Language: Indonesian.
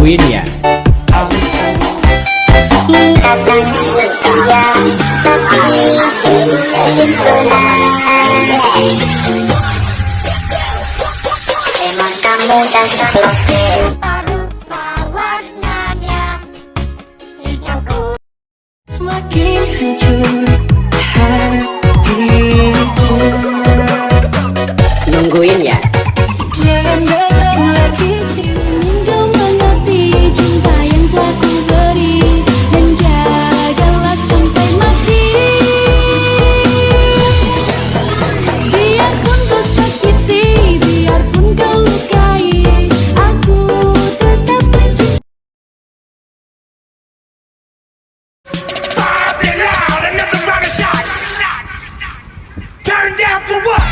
Nungguin ya. Emang kamu dasar lokal. Semakin hancur hatiku. Nungguin ya. Jangan datang lagi. Ingin kau mengerti cinta yang telah ku beri, dan jagalah sampai mati. Biarpun kau sakiti, biarpun kau lukai, aku tetap mencintai. Fire it loud, another rocket shot. Turn down for what?